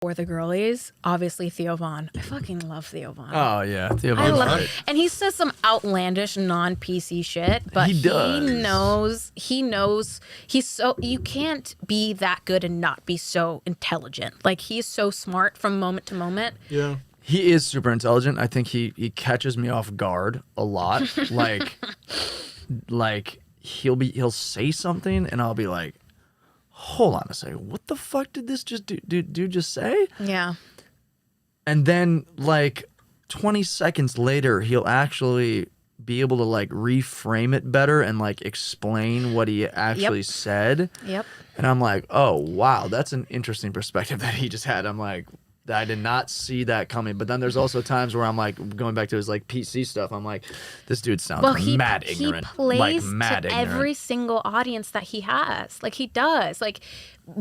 For the girlies, obviously Theo Von. I fucking love Theo Von. Oh yeah, Theo I Von's love great. it. And he says some outlandish non-PC shit, but He does. he knows he's so, you can't be that good and not be so intelligent. Like, he's so smart from moment to moment. Yeah. He is super intelligent. I think he catches me off guard a lot. like he'll say something and I'll be like, hold on a second, what the fuck did this dude just say? Yeah. And then like 20 seconds later, he'll actually be able to like reframe it better and like explain what he actually said. Yep. And I'm like, oh wow, that's an interesting perspective that he just had. I'm like, I did not see that coming. But then there's also times where I'm like, going back to his like PC stuff, I'm like, this dude sounds mad ignorant. He plays like mad to ignorant. every single audience that he has. Like, he does. Like,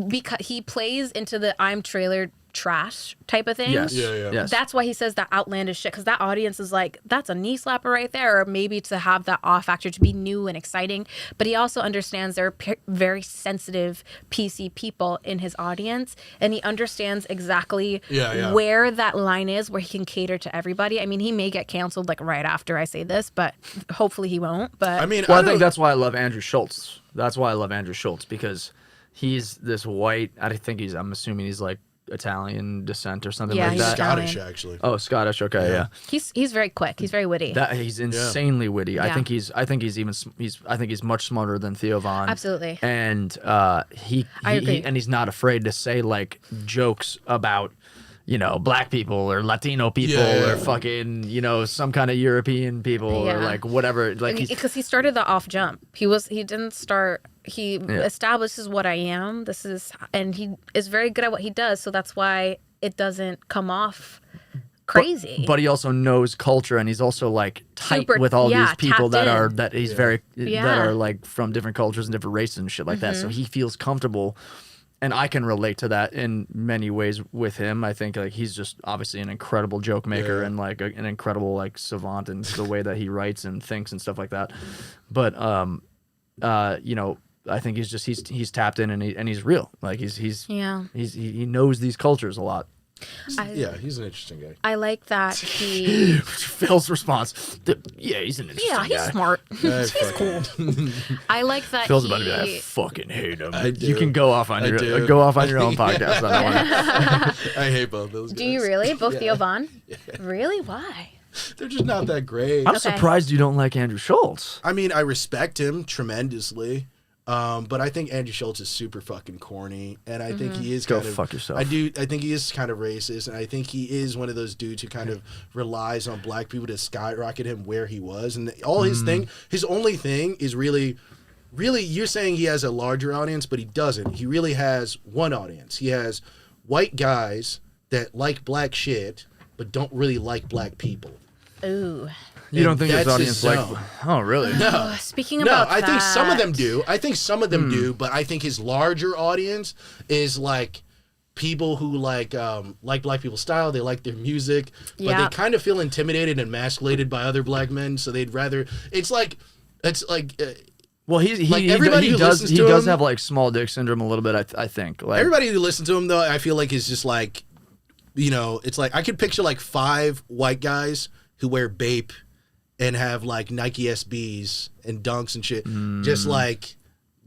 because he plays into the I'm trailer trash type of thing. Yes. Yeah. Yes. That's why he says that outlandish shit, because that audience is like, that's a knee slapper right there, or maybe to have that off factor to be new and exciting. But he also understands there are very sensitive PC people in his audience, and he understands exactly where that line is where he can cater to everybody. I mean, he may get canceled like right after I say this, but hopefully he won't. But I mean, well, I think that's why I love Andrew Schultz. That's why I love Andrew Schultz, because he's this white, I'm assuming he's like Italian descent or something like he's that. Scottish, actually. Oh, Scottish. Okay, yeah. He's very quick. He's very witty. He's insanely witty. Yeah. I think he's much smarter than Theo Von. Absolutely. And I agree. and he's not afraid to say like jokes about, black people or Latino people or fucking, some kind of European people or like whatever. Like, because he started the off jump. He didn't start. He establishes what I am. And he is very good at what he does. So that's why it doesn't come off crazy. But he also knows culture, and he's also like tight with all these people that are like from different cultures and different races and shit like that. So he feels comfortable. And I can relate to that in many ways with him. I think like he's just obviously an incredible joke maker and like an incredible like savant in the way that he writes and thinks and stuff like that. But I think he's tapped in and he's real. Like he knows these cultures a lot. He's an interesting guy. I like that he. Phil's response. He's an interesting guy. He's smart. He's cool. I like that. Phil's about to be like, I fucking hate him. I do. You can go off on your own podcast. On that one. I hate both those guys. Do you really? Both Theo Von? Yeah. Really? Why? They're just not that great. I'm surprised you don't like Andrew Schultz. I mean, I respect him tremendously. But I think Andrew Schultz is super fucking corny, and I think he is Go fuck yourself. I think he is kind of racist, and I think he is one of those dudes who kind of relies on black people to skyrocket him where he was, and all his only thing is really, you're saying he has a larger audience, but he doesn't. He really has one audience. He has white guys that like black shit, but don't really like black people. Ooh. You don't think his audience like? Oh, really? No. Speaking about I think some of them do. But I think his larger audience is like people who like black people's style. They like their music, but they kind of feel intimidated and emasculated by other black men. So they'd rather. Well, he does have like small dick syndrome a little bit. I think like everybody who listens to him though, I feel like is just like, it's like I could picture like 5 white guys who wear Bape and have like Nike SBs and dunks and shit, just like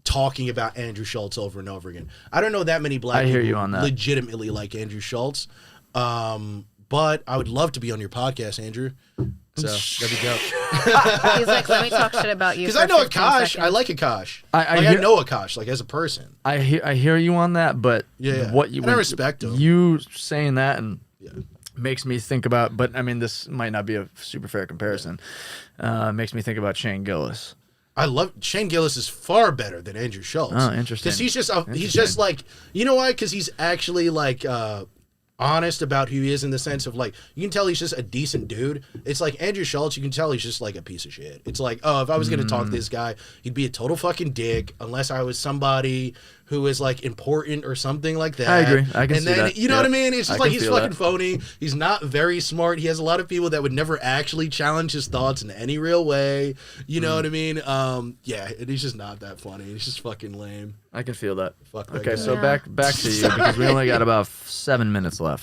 talking about Andrew Schultz over and over again. I don't know that many black people you on that. legitimately like Andrew Schultz, but I would love to be on your podcast, Andrew. So there we go. He's like, let me talk shit about you. Because I know Akash. I like Akash. I know Akash, like as a person. I hear you on that, but and I respect him. You saying that and. Makes me think about, but I mean, this might not be a super fair comparison. Makes me think about Shane Gillis. I love Shane Gillis is far better than Andrew Schultz. Oh, interesting. Because he's just like, you know why? Because he's actually like honest about who he is in the sense of like, you can tell he's just a decent dude. It's like Andrew Schultz, you can tell he's just like a piece of shit. It's like, oh, if I was going to talk to this guy, he'd be a total fucking dick unless I was somebody who is like important or something like that. I agree. I can and see then, that. You know what I mean? It's just like he's fucking that. phony. He's not very smart. He has a lot of people that would never actually challenge his thoughts in any real way. You know what I mean? Yeah, he's just not that funny. He's just fucking lame. I can feel that. Fuck that okay, guy. so back to you because we only got about 7 minutes left.